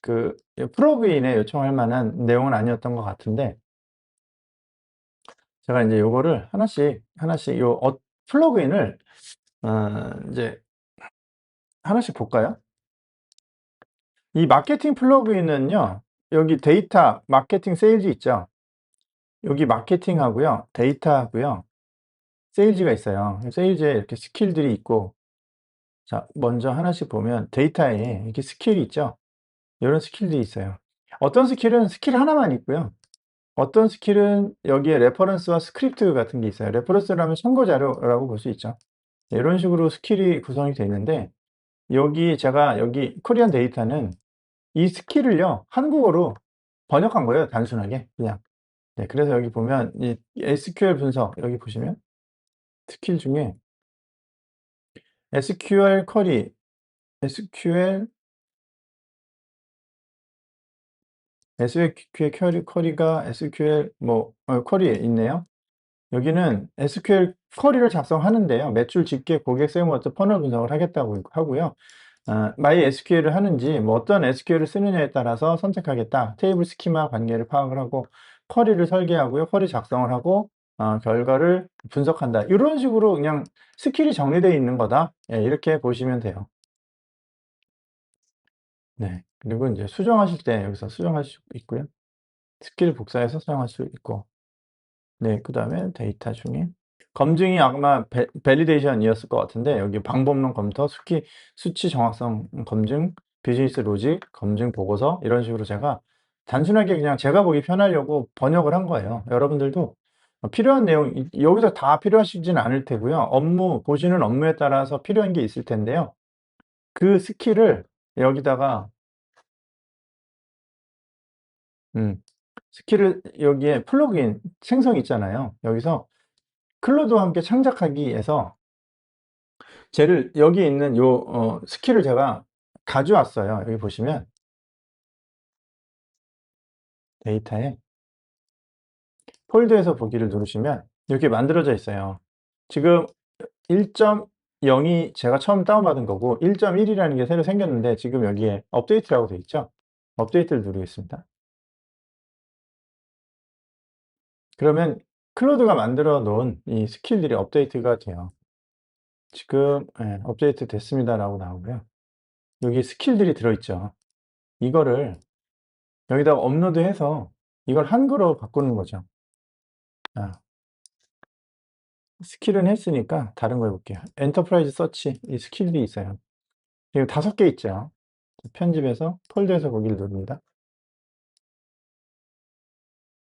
그 프로그램에 요청할 만한 내용은 아니었던 것 같은데 제가 인제 요거를 하나씩 요 플러그인을 인제 하나씩 볼까요? 이 마케팅 플러그인은요. 여기 데이터, 마케팅, 세일즈 있죠. 여기 마케팅하고요. 데이터하고요. 세일즈가 있어요. 세일즈에 이렇게 스킬들이 있고 자 먼저 하나씩 보면 데이터에 이렇게 스킬이 있죠. 요런 스킬들이 있어요. 어떤 스킬은 스킬 하나만 있고요. 어떤 스킬은 여기에 레퍼런스와 스크립트 같은 게 있어요. 레퍼런스라면 참고 자료라고 볼 수 있죠. 네 이런 식으로 스킬이 구성이 되어 있는데 여기 코리안 데이터는 이 스킬을요. 한국어로 번역한 거예요, 단순하게 그냥. 네 그래서 여기 보면 이 SQL 분석 여기 보시면 스킬 중에 SQL 쿼리, SQL 쿼리가 SQL 뭐 쿼리에 있네요. 여기는 SQL 쿼리를 작성하는데요. 매출 집계, 고객 세무부터 퍼널 분석을 하겠다고 하고요. MySQL을 하는지 뭐 어떤 SQL을 쓰느냐에 따라서 선택하겠다. 테이블 스키마 관계를 파악을 하고 쿼리를 설계하고요. 쿼리 작성을 하고 결과를 분석한다. 이런 식으로 그냥 스킬이 정리되어 있는 거다. 예, 이렇게 보시면 돼요. 네. 그리고 이제 수정하실 때 여기서 수정하실 수 있고요. 스킬 복사해서 사용할 수 있고. 네. 그다음에 데이터 중에 검증이 아마 밸리데이션이었을 것 같은데 여기 방법론 검토, 수치 정확성 검증, 비즈니스 로직 검증 보고서 이런 식으로 제가 단순하게 그냥 제가 보기 편하려고 번역을 한 거예요. 여러분들도 필요한 내용 여기서 다 필요하시진 않을 테고요. 업무 보시는 업무에 따라서 필요한 게 있을 텐데요. 그 스킬을 여기다가 음 스킬을 여기에 플러그인 생성 있잖아요. 여기서 클로드와 함께 창작하기에서 쟤를 여기 있는 요 스킬을 제가 가져왔어요. 여기 보시면 데이터에 폴더에서 보기를 누르시면 이렇게 만들어져 있어요. 지금 1.0이 제가 처음 다운받은 거고 1.1이라는 게 새로 생겼는데 지금 여기에 업데이트라고 되어 있죠. 업데이트를 누르겠습니다. 그러면 클로드가 만들어 놓은 이 스킬들이 업데이트가 돼요. 지금 업데이트 됐습니다라고 나오고요. 여기 스킬들이 들어있죠. 이거를 여기다가 업로드해서 이걸 한글로 바꾸는 거죠. 아, 스킬은 했으니까 다른 거 해볼게요. 엔터프라이즈 서치 이 스킬이 있어요. 지금 5개 있죠. 편집해서 폴더에서 거기를 누릅니다.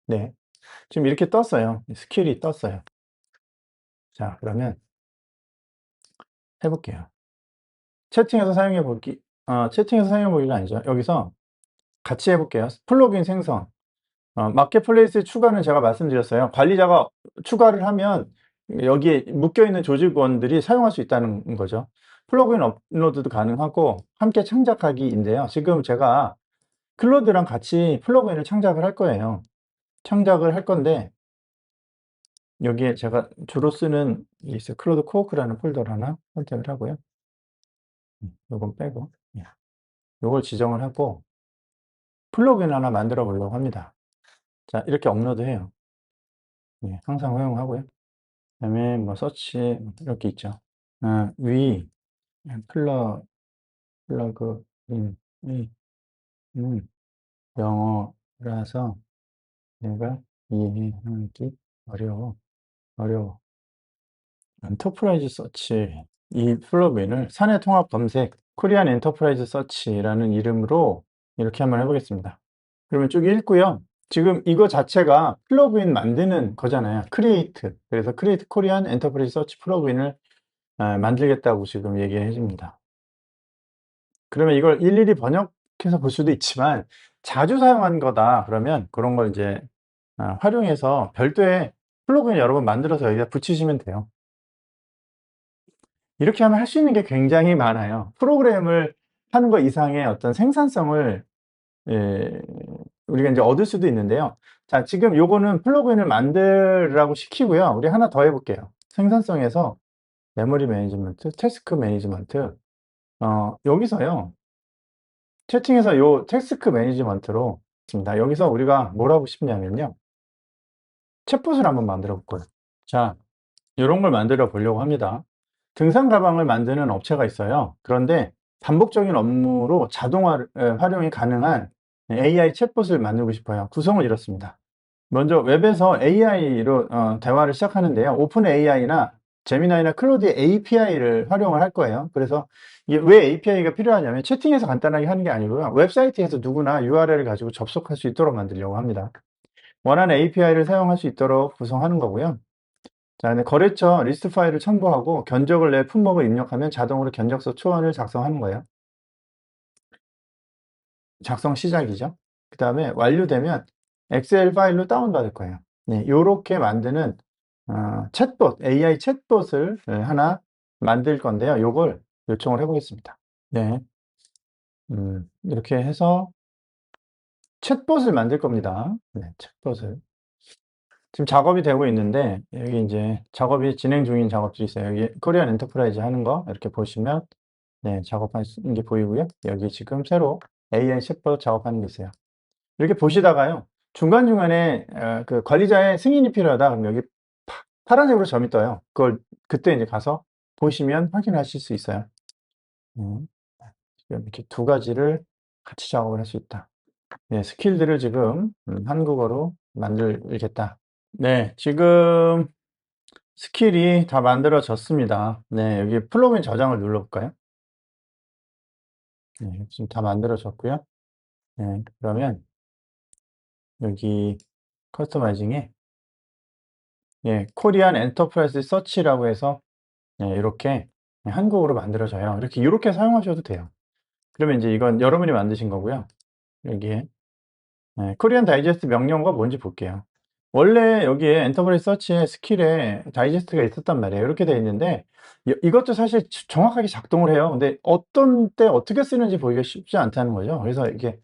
네, 지금 이렇게 떴어요. 스킬이 떴어요. 자, 그러면 해볼게요. 채팅에서 사용해 보기, 채팅에서 사용해 보기가 아니죠. 여기서 같이 해볼게요. 플러그인 생성. 마켓플레이스 추가는 제가 말씀드렸어요. 관리자가 추가를 하면 여기에 묶여있는 조직원들이 사용할 수 있다는 거죠. 플러그인 업로드도 가능하고 함께 창작하기인데요. 지금 제가 클로드랑 같이 플러그인을 창작을 할 거예요. 창작을 할 건데 여기에 제가 주로 쓰는 게 있어요. 클로드 코어크라는 폴더를 하나 선택을 하고요. 요건 빼고 요걸 지정을 하고 플러그인 하나 만들어 보려고 합니다. 자, 이렇게 업로드해요. 항상 허용하고요. 그다음에 뭐 서치 이렇게 있죠. 위 플러그인이 영어라서 내가 이해하기 어려워. 어려워. 엔터프라이즈 서치 이 플러그인을 사내 통합 검색 코리안 엔터프라이즈 서치라는 이름으로 이렇게 한번 해보겠습니다. 그러면 쭉 읽고요. 지금 이거 자체가 플러그인 만드는 거잖아요. 크리에이트. 그래서 크리에이트 코리안 엔터프라이즈 서치 플러그인을 만들겠다고 지금 얘기해 줍니다. 그러면 이걸 일일이 번역해서 볼 수도 있지만 자주 사용하는 거다 그러면 그런 걸 이제 활용해서 별도의 플러그인 여러 번 만들어서 여기다 붙이시면 돼요. 이렇게 하면 할 수 있는 게 굉장히 많아요. 프로그램을 하는 것 이상의 어떤 생산성을 예, 우리가 이제 얻을 수도 있는데요. 자, 지금 요거는 플러그인을 만들라고 시키고요. 우리 하나 더 해볼게요. 생산성에서 메모리 매니지먼트, 태스크 매니지먼트. 여기서요. 채팅에서 요 태스크 매니지먼트로 있습니다. 여기서 우리가 뭘 하고 싶냐면요. 챗봇을 한번 만들어 볼 거예요. 자, 요런 걸 만들어 보려고 합니다. 등산 가방을 만드는 업체가 있어요. 그런데 반복적인 업무로 자동화 활용이 가능한 AI 챗봇을 만들고 싶어요. 구성을 이렇습니다. 먼저 웹에서 AI로 대화를 시작하는데요. 오픈 AI나 제미나이나 클로드의 API를 활용을 할 거예요. 그래서 이게 왜 API가 필요하냐면 채팅에서 간단하게 하는 게 아니고요. 웹사이트에서 누구나 URL을 가지고 접속할 수 있도록 만들려고 합니다. 원하는 API를 사용할 수 있도록 구성하는 거고요. 자, 근데 거래처 리스트 파일을 첨부하고 견적을 내 품목을 입력하면 자동으로 견적서 초안을 작성하는 거예요. 작성 시작이죠. 그 다음에 완료되면 엑셀 파일로 다운받을 거예요. 네, 요렇게 만드는 챗봇, AI 챗봇을 하나 만들 건데요. 요걸 요청을 해보겠습니다. 네, 이렇게 해서 챗봇을 만들 겁니다. 네, 챗봇을. 지금 작업이 되고 있는데 여기 이제 작업이 진행 중인 작업들이 있어요. 여기 코리안 엔터프라이즈 하는 거 이렇게 보시면 네, 작업하는 게 보이고요. 여기 지금 새로 AI 챗봇 작업하는 게 있어요. 이렇게 보시다가요. 중간중간에 그 관리자의 승인이 필요하다. 그럼 여기 파란색으로 점이 떠요. 그걸 그때 이제 가서 보시면 확인하실 수 있어요. 지금 이렇게 두 가지를 같이 작업을 할 수 있다. 네, 스킬들을 지금 한국어로 만들겠다. 네, 지금 스킬이 다 만들어졌습니다. 네, 여기 플러그인 저장을 눌러볼까요? 네, 지금 다 만들어졌고요. 네, 그러면 여기 커스터마이징에 예, 코리안 엔터프라이즈 서치라고 해서 네, 이렇게 한국어로 만들어져요. 이렇게 사용하셔도 돼요. 그러면 이제 이건 여러분이 만드신 거고요. 여기에 코리안 다이제스트 명령어가 뭔지 볼게요. 원래 여기에 엔터프라이즈 서치에 스킬에 다이제스트가 있었단 말이에요. 이렇게 되어 있는데 이것도 사실 정확하게 작동을 해요. 근데 어떤 때 어떻게 쓰는지 보기가 쉽지 않다는 거죠. 그래서 이게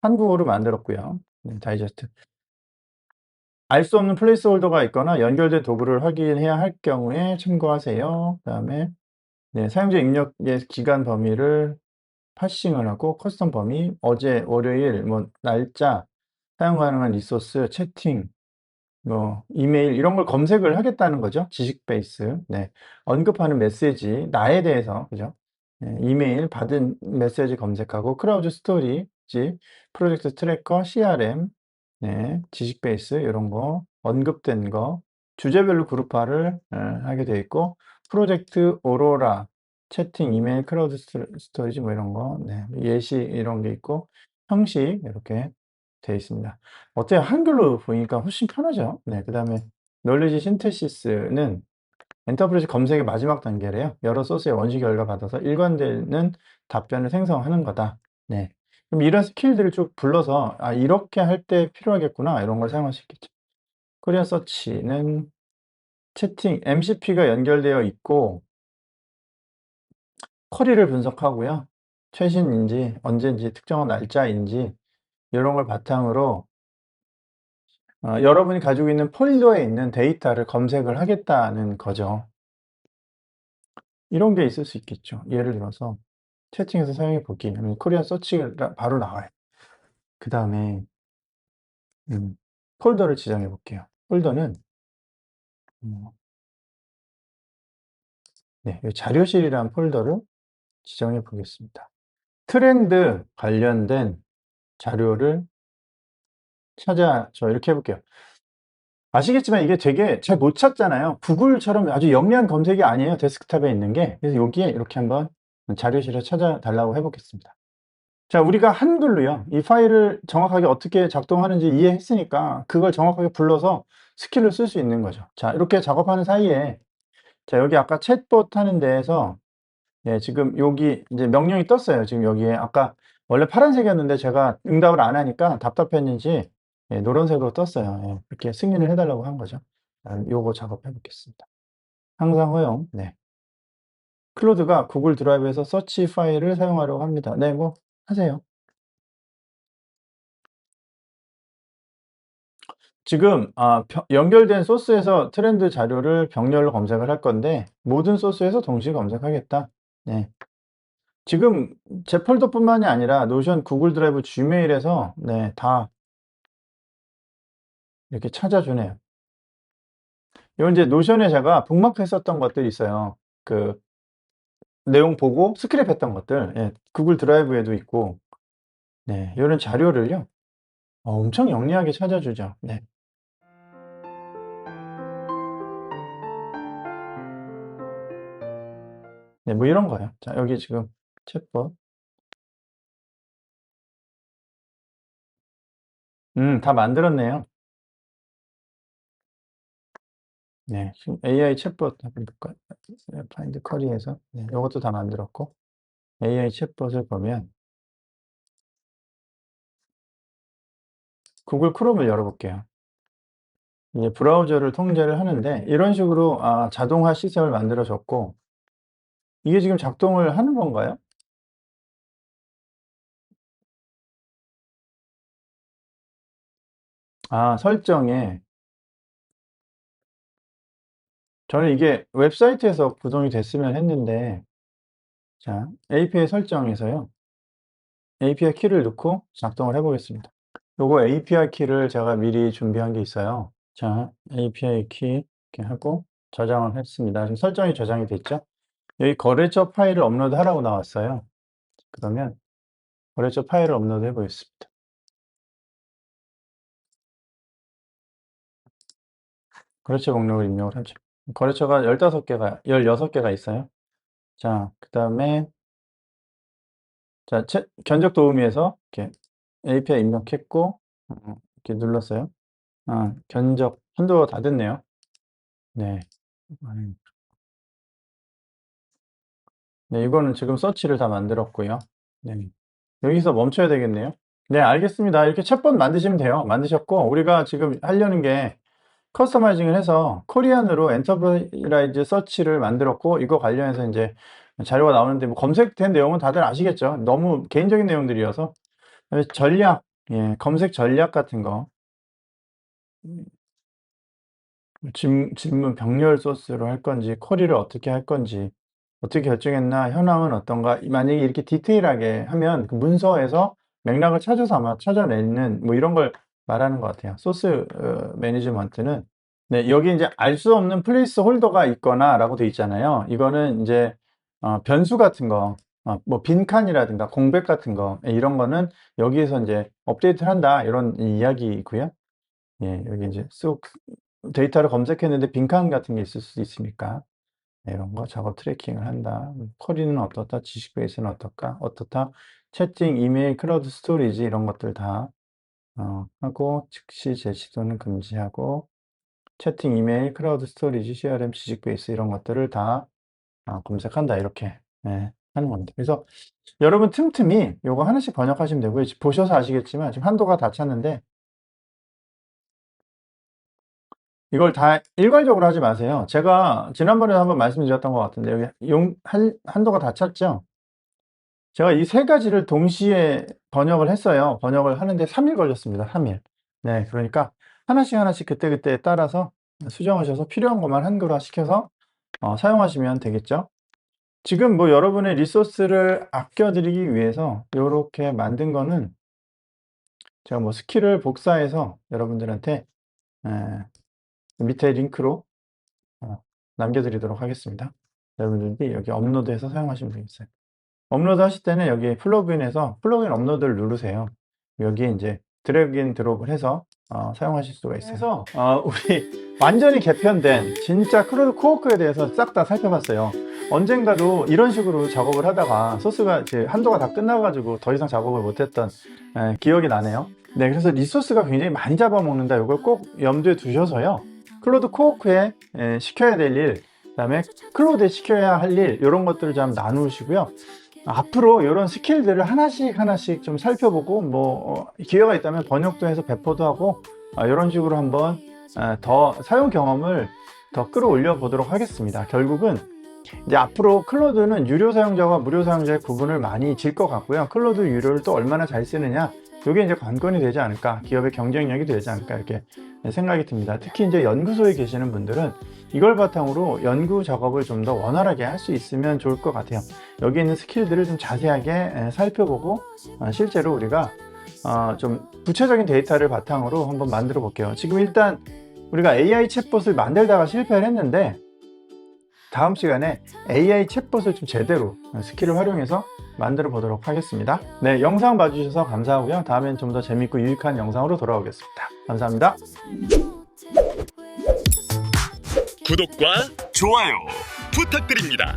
한국어로 만들었고요. 다이제스트. 알 수 없는 플레이스홀더가 있거나 연결된 도구를 확인해야 할 경우에 참고하세요. 그다음에 네, 사용자 입력의 기간 범위를 파싱을 하고 커스텀 범위, 어제, 월요일, 뭐 날짜, 사용 가능한 리소스, 채팅, 뭐 이메일 이런 걸 검색을 하겠다는 거죠. 지식 베이스. 네. 언급하는 메시지, 나에 대해서 그죠? 네, 이메일 받은 메시지 검색하고 크라우드 스토리지, 프로젝트 트래커, CRM, 네, 지식 베이스 이런 거 언급된 거 주제별로 그룹화를 하게 되어 있고 프로젝트 오로라, 채팅, 이메일, 크라우드 스토리지 뭐 이런 거, 네, 예시 이런 게 있고 형식 이렇게 되어 있습니다. 어때요? 한글로 보니까 훨씬 편하죠? 네. 그다음에 knowledge synthesis는 엔터프라이즈 검색의 마지막 단계래요. 여러 소스의 원시 결과 받아서 일관되는 답변을 생성하는 거다. 네. 그럼 이런 스킬들을 쭉 불러서 '아 이렇게 할 때 필요하겠구나.' 이런 걸 사용할 수 있겠죠. 코리아 서치는 채팅 MCP가 연결되어 있고 쿼리를 분석하고요. 최신인지 언제인지 특정한 날짜인지 이런 걸 바탕으로 여러분이 가지고 있는 폴더에 있는 데이터를 검색을 하겠다는 거죠. 이런 게 있을 수 있겠죠. 예를 들어서 채팅에서 사용해 보기 하면 코리안 서치가 바로 나와요. 그다음에 음 폴더를 지정해 볼게요. 폴더는 음 네, 이 자료실이라는 폴더를 지정해 보겠습니다. 트렌드 관련된 자료를 찾아줘 이렇게 해 볼게요. 아시겠지만 이게 되게 잘 못 찾잖아요. 구글처럼 아주 영리한 검색이 아니에요, 데스크탑에 있는 게. 그래서 여기에 이렇게 한번 자료실에 찾아 달라고 해 보겠습니다. 자, 우리가 한글로요. 이 파일을 정확하게 어떻게 작동하는지 이해했으니까 그걸 정확하게 불러서 스킬을 쓸 수 있는 거죠. 자, 이렇게 작업하는 사이에 자, 여기 아까 챗봇 하는 데에서 예, 지금 여기 이제 명령이 떴어요. 지금 여기에 아까 원래 파란색이었는데 제가 응답을 안 하니까 답답했는지 예, 노란색으로 떴어요. 예, 이렇게 승인을 해 달라고 한 거죠. 요거 작업해 보겠습니다. 항상 허용. 네. 클로드가 구글 드라이브에서 서치 파일을 사용하려고 합니다. 네, 뭐 하세요. 지금 연결된 소스에서 트렌드 자료를 병렬로 검색을 할 건데 모든 소스에서 동시에 검색하겠다. 네. 지금 제 폴더뿐만이 아니라 노션, 구글 드라이브, 지메일에서 네, 다 이렇게 찾아주네요. 이건 이제 노션에 제가 북마크했었던 것들이 있어요. 그 내용 보고 스크랩했던 것들. 예, 구글 드라이브에도 있고 네, 이런 자료를요. 엄청 영리하게 찾아주죠. 네. 네, 뭐 이런 거예요. 자, 여기 지금 챗봇. 다 만들었네요. 네. 지금 AI 챗봇 한번 볼까요? 파인드 커리에서 네, 요것도 다 만들었고 AI 챗봇을 보면 구글 크롬을 열어 볼게요. 이제 브라우저를 통제를 하는데 이런 식으로 자동화 시스템을 만들어 줬고 이게 지금 작동을 하는 건가요? 설정에 저는 이게 웹사이트에서 구동이 됐으면 했는데 자, API 설정에서요. API 키를 넣고 작동을 해 보겠습니다. 요거 API 키를 제가 미리 준비한 게 있어요. 자, API 키 이렇게 하고 저장을 했습니다. 지금 설정이 저장이 됐죠? 여기 거래처 파일을 업로드하라고 나왔어요. 그러면 거래처 파일을 업로드해 보겠습니다. 거래처 목록을 입력을 하죠. 거래처가 16개가 있어요. 자, 그 다음에, 자, 견적 도우미에서 이렇게 API 입력했고, 이렇게 눌렀어요. 견적, 한도가 다 됐네요. 네. 네, 이거는 지금 서치를 다 만들었고요. 네. 여기서 멈춰야 되겠네요. 네, 알겠습니다. 이렇게 챗봇 만드시면 돼요. 만드셨고, 우리가 지금 하려는 게 커스터마이징을 해서 코리안으로 엔터프라이즈 서치를 만들었고, 이거 관련해서 이제 자료가 나오는데, 뭐 검색된 내용은 다들 아시겠죠? 너무 개인적인 내용들이어서. 전략, 예, 검색 전략 같은 거. 질문 병렬 소스로 할 건지, 쿼리를 어떻게 할 건지, 어떻게 결정했나, 현황은 어떤가. 만약에 이렇게 디테일하게 하면 그 문서에서 맥락을 찾아서 아마 찾아내는 뭐 이런 걸 말하는 것 같아요. 소스 매니지먼트는. 네, 여기 이제 알 수 없는 플레이스 홀더가 있거나 라고 돼 있잖아요. 이거는 이제 변수 같은 거, 뭐 빈칸이라든가 공백 같은 거, 이런 거는 여기에서 이제 업데이트를 한다. 이런 이야기이고요. 예, 여기 이제 쑥 데이터를 검색했는데 빈칸 같은 게 있을 수도 있으니까, 네, 이런 거 작업 트래킹을 한다. 쿼리는 어떻다, 지식 베이스는 어떻다, 채팅, 이메일, 클라우드 스토리지 이런 것들 다 하고, 즉시 제시도는 금지하고, 채팅, 이메일, 클라우드 스토리지, CRM, 지식 베이스 이런 것들을 다 검색한다. 이렇게, 네, 하는 겁니다. 그래서 여러분 틈틈이 요거 하나씩 번역하시면 되고요. 보셔서 아시겠지만 지금 한도가 다 찼는데, 이걸 다 일괄적으로 하지 마세요. 제가 지난번에 한번 말씀드렸던 것 같은데, 여기 한도가 다 찼죠? 제가 이 세 가지를 동시에 번역을 했어요. 번역을 하는데 3일 걸렸습니다. 3일. 네, 그러니까 하나씩 그때그때 따라서 수정하셔서 필요한 것만 한글화 시켜서 사용하시면 되겠죠? 지금 뭐 여러분의 리소스를 아껴드리기 위해서 이렇게 만든 거는 제가 뭐 스킬을 복사해서 여러분들한테 밑에 링크로 남겨드리도록 하겠습니다. 여러분들이 여기 업로드해서 사용하시면 되겠어요. 업로드 하실 때는 여기 플러그인에서 플러그인 업로드를 누르세요. 여기에 이제 드래그 인 드롭을 해서 사용하실 수가 있어요. 그래서 우리 완전히 개편된 진짜 크루드 코어크에 대해서 싹 다 살펴봤어요. 언젠가도 이런 식으로 작업을 하다가 소스가 이제 한도가 다 끝나가지고 더 이상 작업을 못했던 기억이 나네요. 네, 그래서 리소스가 굉장히 많이 잡아먹는다. 이걸 꼭 염두에 두셔서요. 클로드 코어크에 시켜야 될 일, 그다음에 클로드에 시켜야 할 일, 이런 것들을 좀 나누시고요. 앞으로 이런 스킬들을 하나씩 좀 살펴보고, 뭐 기회가 있다면 번역도 해서 배포도 하고, 이런 식으로 한번 더 사용 경험을 더 끌어올려 보도록 하겠습니다. 결국은 이제 앞으로 클로드는 유료 사용자와 무료 사용자의 구분을 많이 질 것 같고요. 클로드 유료를 또 얼마나 잘 쓰느냐, 이게 이제 관건이 되지 않을까, 기업의 경쟁력이 되지 않을까, 이렇게 생각이 듭니다. 특히 이제 연구소에 계시는 분들은 이걸 바탕으로 연구 작업을 좀 더 원활하게 할 수 있으면 좋을 것 같아요. 여기 있는 스킬들을 좀 자세하게 살펴보고, 실제로 우리가 좀 구체적인 데이터를 바탕으로 한번 만들어 볼게요. 지금 일단 우리가 AI 챗봇을 만들다가 실패를 했는데, 다음 시간에 AI 챗봇을 좀 제대로 스킬을 활용해서 만들어 보도록 하겠습니다. 네, 영상 봐주셔서 감사하고요. 다음엔 좀 더 재밌고 유익한 영상으로 돌아오겠습니다. 감사합니다. 구독과 좋아요 부탁드립니다.